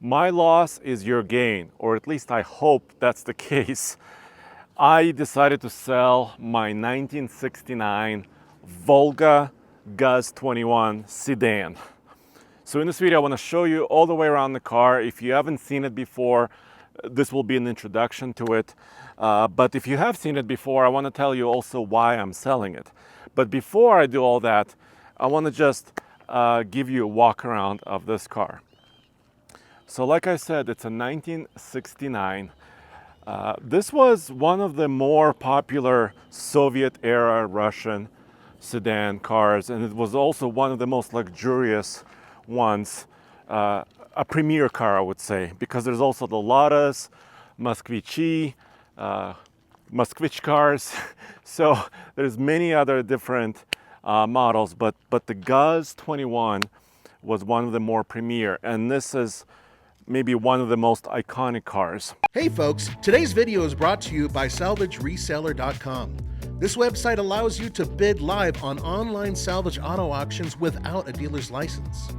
My loss is your gain, or at least I hope that's the case. I decided to sell my 1969 Volga GAZ-21 sedan. So in this video, I want to show you all the way around the car. If you haven't seen it before, this will be an introduction to it. But if you have seen it before, I want to tell you also why I'm selling it. But before I do all that, I want to just give you a walk around of this car. So like I said, it's a 1969. This was one of the more popular Soviet-era Russian sedan cars, and it was also one of the most luxurious ones, a premier car, I would say, because there's also the Ladas, Moskvichi, Moskvich cars. So there's many other different models, but the GAZ-21 was one of the more premier, and this is maybe one of the most iconic cars. Hey folks, today's video is brought to you by salvagereseller.com. This website allows you to bid live on online salvage auto auctions without a dealer's license.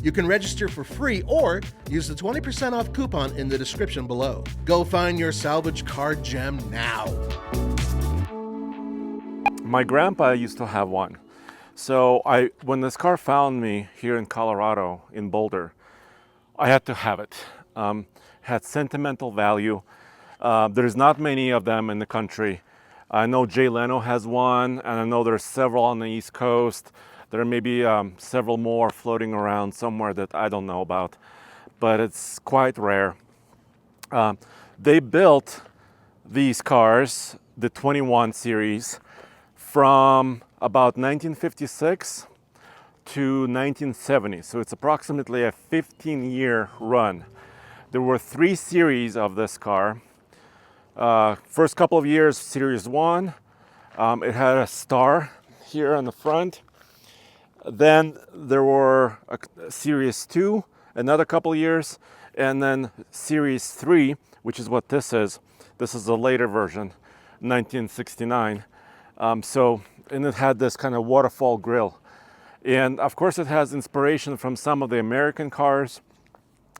You can register for free or use the 20% off coupon in the description below. Go find your salvage car gem now. My grandpa used to have one. So when this car found me here in Colorado, in Boulder, I had to have it. Had sentimental value. There's not many of them in the country. I know Jay Leno has one, and I know there's several on the East Coast. There may be several more floating around somewhere that I don't know about, but it's quite rare. They built these cars, the 21 series, from about 1956 to 1970. So it's approximately a 15-year run. There were 3 series of this car. First couple of years, Series 1. It had a star here on the front. Then there were Series 2, another couple of years, and then Series 3, which is what this is. This is a later version, 1969. And it had this kind of waterfall grille. And of course it has inspiration from some of the American cars,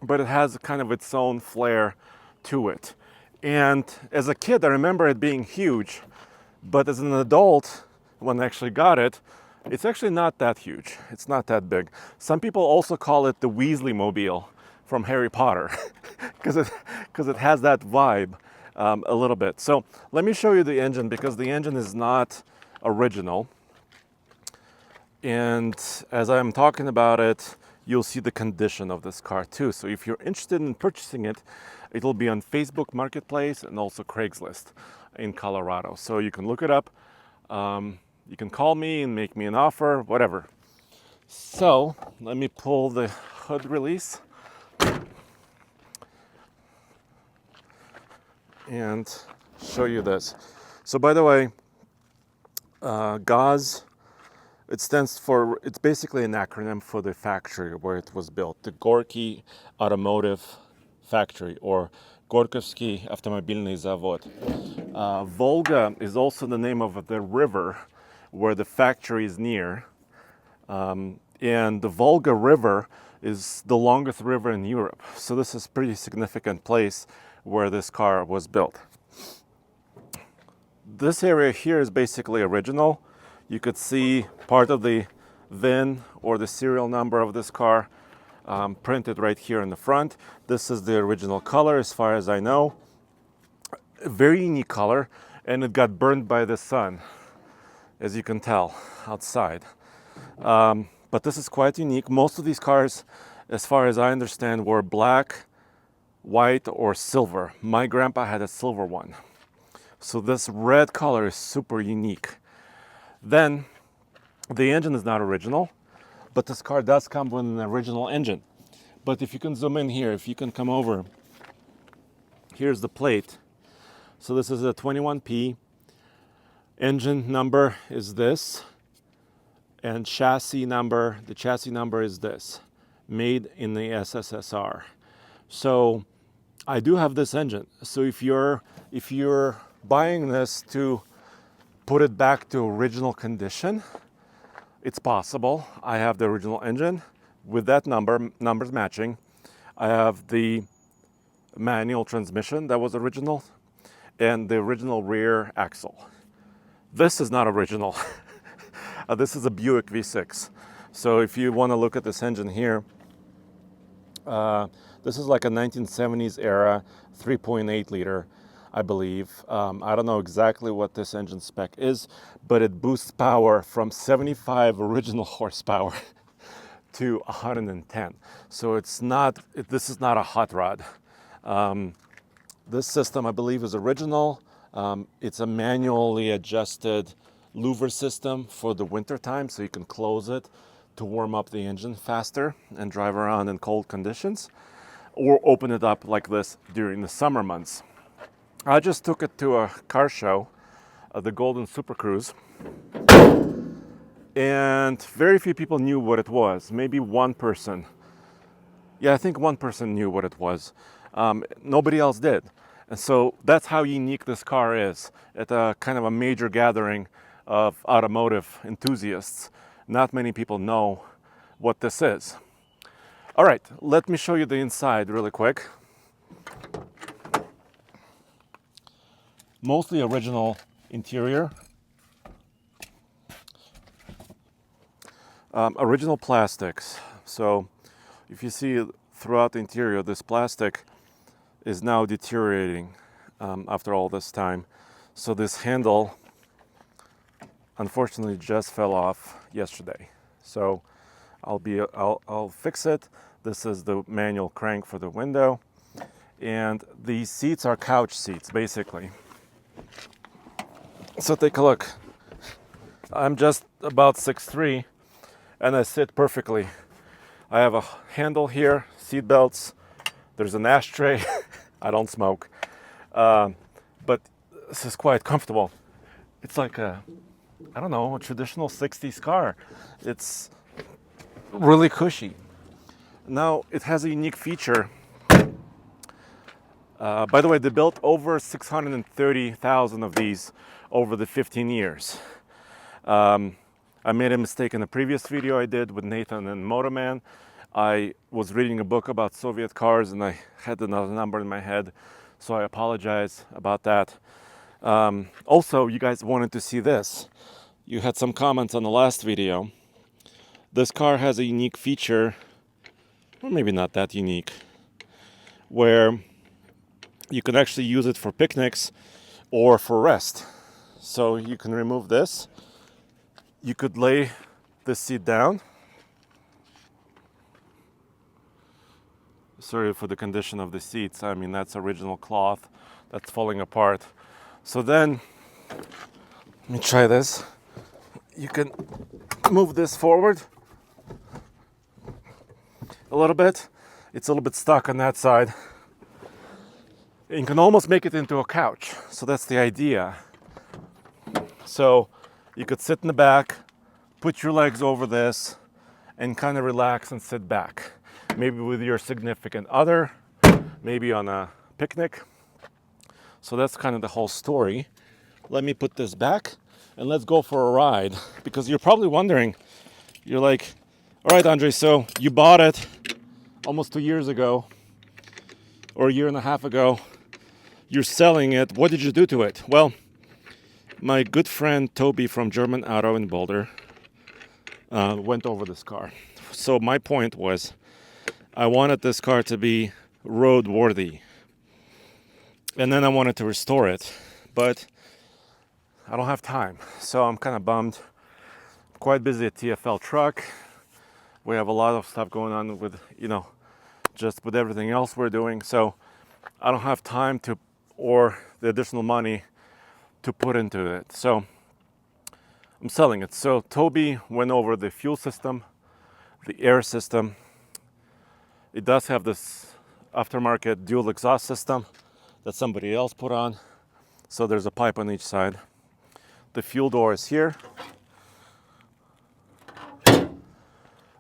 but it has kind of its own flair to it. And as a kid, I remember it being huge, but as an adult, when I actually got it, it's actually not that huge. It's not that big. Some people also call it the Weasley Mobile from Harry Potter, because it has that vibe a little bit. So let me show you the engine, because the engine is not original. And as I'm talking about it, you'll see the condition of this car too. So if you're interested in purchasing it, it'll be on Facebook Marketplace and also Craigslist in Colorado. So you can look it up. You can call me and make me an offer, whatever. So let me pull the hood release and show you this. So by the way, GAZ, it's basically an acronym for the factory where it was built, the Gorky Automotive Factory, or Gorkovsky Автомобильный Завод. Volga is also the name of the river where the factory is near. And the Volga River is the longest river in Europe. So this is a pretty significant place where this car was built. This area here is basically original. You could see part of the VIN or the serial number of this car printed right here in the front. This is the original color as far as I know. A very unique color, and it got burned by the sun, as you can tell outside. But this is quite unique. Most of these cars, as far as I understand, were black, white, or silver. My grandpa had a silver one. So this red color is super unique. Then the engine is not original, but this car does come with an original engine. But if you can zoom in here, if you can come over, here's the plate. So this is a 21P. Engine number is this, and the chassis number is this, made in the SSSR. So I do have this engine. So if you're buying this to put it back to original condition, it's possible. I have the original engine with that numbers matching. I have the manual transmission that was original and the original rear axle. This is not original. This is a Buick V6. So if you want to look at this engine here, this is like a 1970s era 3.8 liter, I believe. I don't know exactly what this engine spec is, but it boosts power from 75 original horsepower to 110. So this is not a hot rod. This system, I believe, is original. It's a manually adjusted louver system for the winter time, so you can close it to warm up the engine faster and drive around in cold conditions, or open it up like this during the summer months. I just took it to a car show, the Golden Super Cruise, and very few people knew what it was. Maybe one person. Yeah, I think one person knew what it was. Nobody else did. And so that's how unique this car is at a kind of a major gathering of automotive enthusiasts. Not many people know what this is. All right, let me show you the inside really quick. Mostly original interior. Original plastics. So if you see throughout the interior, this plastic is now deteriorating after all this time. So this handle unfortunately just fell off yesterday. So I'll fix it. This is the manual crank for the window. And these seats are couch seats, basically. So take a look. I'm just about 6'3", and I sit perfectly. I have a handle here, seat belts. There's an ashtray. I don't smoke, but this is quite comfortable. It's like a traditional 60s car. It's really cushy. Now, it has a unique feature. By the way, they built over 630,000 of these over the 15 years. I made a mistake in the previous video I did with Nathan and Motorman. I was reading a book about Soviet cars and I had another number in my head, so I apologize about that. Also, you guys wanted to see this. You had some comments on the last video. This car has a unique feature, or maybe not that unique, where you can actually use it for picnics or for rest. So you can remove this. You could lay this seat down. Sorry for the condition of the seats. I mean, that's original cloth that's falling apart. So then, let me try this. You can move this forward a little bit. It's a little bit stuck on that side. And you can almost make it into a couch. So that's the idea. So you could sit in the back, put your legs over this, and kind of relax and sit back. Maybe with your significant other, maybe on a picnic. So that's kind of the whole story. Let me put this back and let's go for a ride. Because you're probably wondering, you're like, all right, Andre, so you bought it almost 2 years ago, or a year and a half ago. You're selling it. What did you do to it? Well, my good friend Toby from German Auto in Boulder went over this car. So my point was, I wanted this car to be roadworthy. And then I wanted to restore it. But I don't have time. So I'm kind of bummed. Quite busy at TFL Truck. We have a lot of stuff going on with, just with everything else we're doing. So I don't have time or the additional money to put into it. So I'm selling it. So Toby went over the fuel system, the air system. It does have this aftermarket dual exhaust system that somebody else put on. So there's a pipe on each side. The fuel door is here.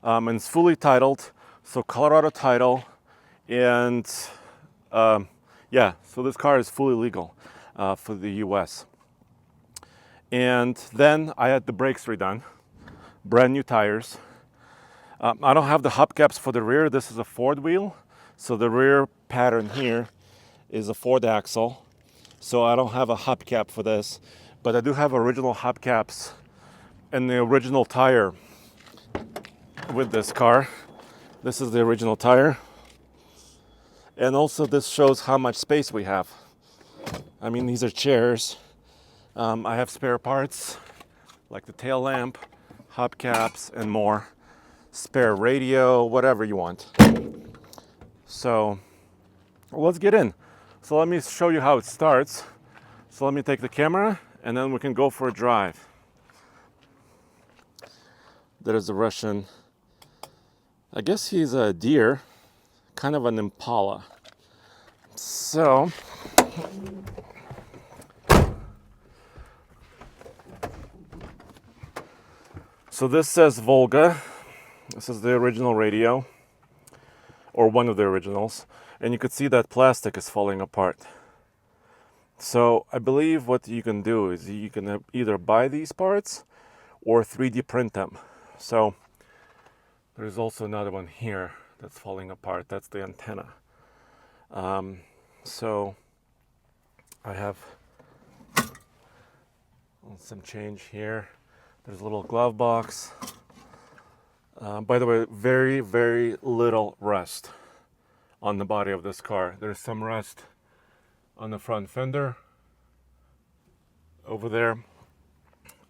And it's fully titled. So Colorado title. And so this car is fully legal for the US. And then I had the brakes redone, brand new tires. I don't have the hubcaps for the rear. This is a Ford wheel, So the rear pattern here is a Ford axle. So I don't have a hubcap for this, but I do have original hubcaps and the original tire with this car. This is the original tire. And also this shows how much space we have. I mean, these are chairs. I have spare parts like the tail lamp, hubcaps, and more. Spare radio, whatever you want. So let's get in. So let me show you how it starts. So let me take the camera and then we can go for a drive. There's a Russian, I guess he's a deer, kind of an Impala. So this says Volga. This is the original radio, or one of the originals, and you could see that plastic is falling apart. So I believe what you can do is you can either buy these parts or 3D print them. So there's also another one here that's falling apart. That's the antenna. So I have some change here. There's a little glove box. By the way, very, very little rust on the body of this car. There's some rust on the front fender over there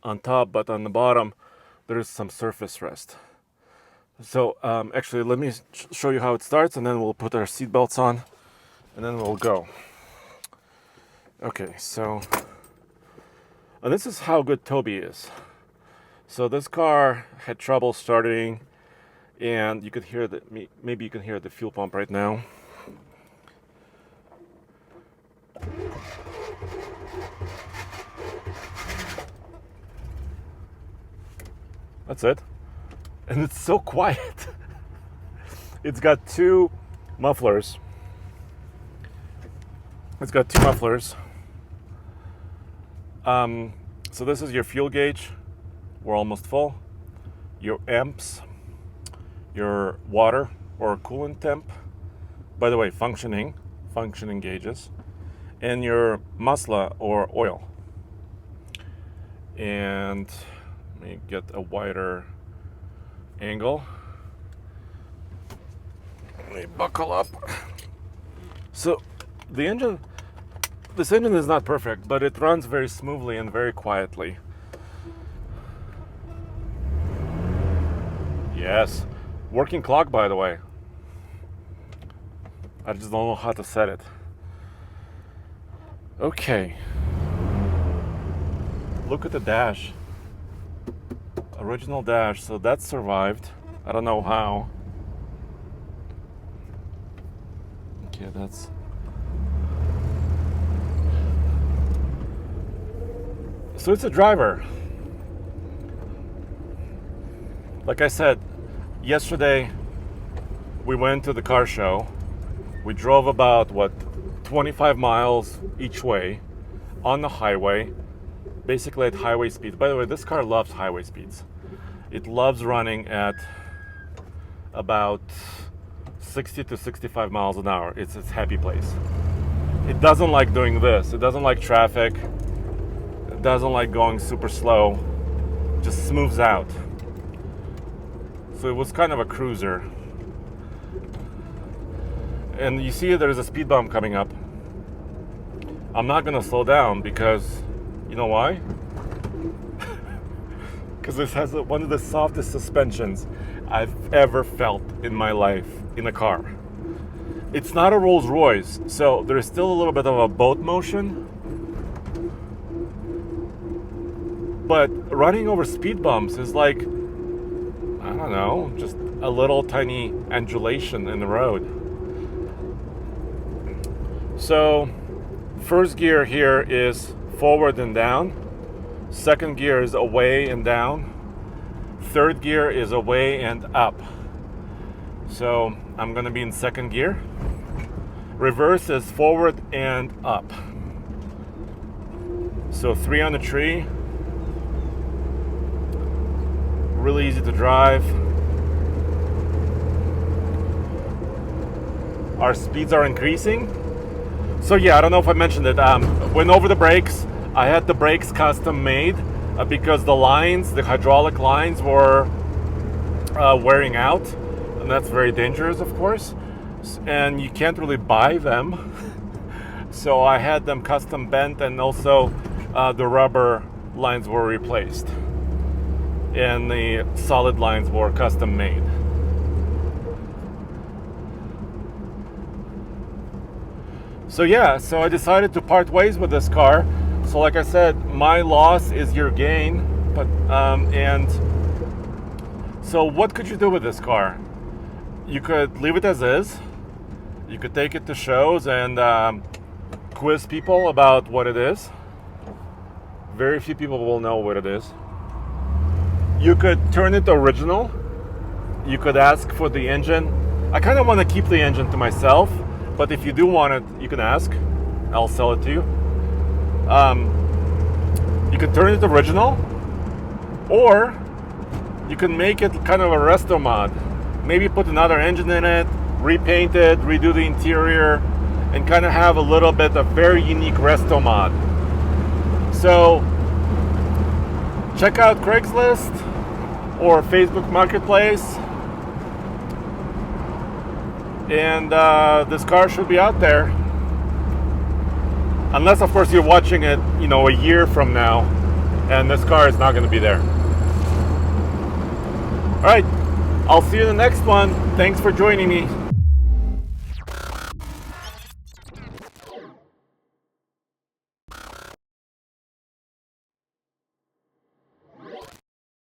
on top, but on the bottom there's some surface rust. So actually, let me show you how it starts, and then we'll put our seat belts on, and then we'll go. Okay, so and this is how good Toby is. So this car had trouble starting, and you could hear maybe you can hear the fuel pump right now. That's it. And it's so quiet. It's got two mufflers. So this is your fuel gauge. We're almost full. Your amps, your water or coolant temp. By the way, functioning gauges. And your masla or oil. And let me get a wider angle. Let me buckle up. So this engine is not perfect, but it runs very smoothly and very quietly. Yes, working clock, by the way. I just don't know how to set it. Okay. Look at the dash. Original dash, so that survived. I don't know how. Okay, that's... So it's a driver. Like I said, yesterday we went to the car show. We drove about 25 miles each way on the highway, basically at highway speeds. By the way, this car loves highway speeds. It loves running at about 60 to 65 miles an hour. It's its happy place. It doesn't like doing this. It doesn't like traffic. It doesn't like going super slow. It just smooths out. So it was kind of a cruiser. And you see there's a speed bump coming up. I'm not gonna slow down because, you know why? Because this has one of the softest suspensions I've ever felt in my life in a car. It's not a Rolls Royce, so there's still a little bit of a boat motion. But running over speed bumps is like, I don't know, just a little tiny undulation in the road. So, first gear here is forward and down. Second gear is away and down. Third gear is away and up. So, I'm going to be in second gear. Reverse is forward and up. So, 3 on the tree. Really easy to drive. our speeds are increasing. So yeah, I don't know if I mentioned it. Went over the brakes. I had the brakes custom made because the hydraulic lines were wearing out, and that's very dangerous, of course. And you can't really buy them. So I had them custom bent, and also the rubber lines were replaced, and the solid lines were custom made. So yeah, so I decided to part ways with this car. So like I said, my loss is your gain. But and so what could you do with this car? You could leave it as is. You could take it to shows and quiz people about what it is. Very few people will know what it is. You could turn it original. You could ask for the engine. I kind of want to keep the engine to myself, but if you do want it, you can ask. I'll sell it to you. You could turn it original, or you can make it kind of a resto mod. Maybe put another engine in it, repaint it, redo the interior, and kind of have a little bit of very unique resto mod. So check out Craigslist or Facebook Marketplace, and this car should be out there. Unless, of course, you're watching it, a year from now, and this car is not going to be there. All right, I'll see you in the next one. Thanks for joining me.